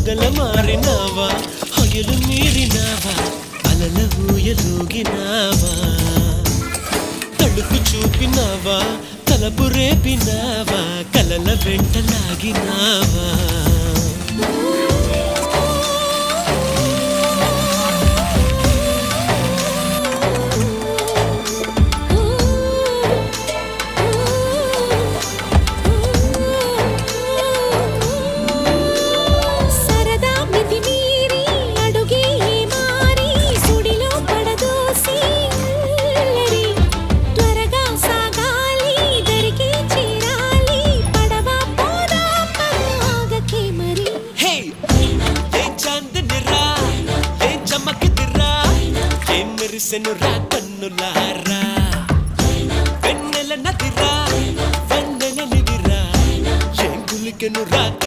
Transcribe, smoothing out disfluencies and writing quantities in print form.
పగల మారినావా హొయలు మీరినావా అలల ఊయలూగినావా తలుపు చూపినావా తలపు రేపినావా కలల వెంటలాగినావా మెరిసెను రా కన్నులారా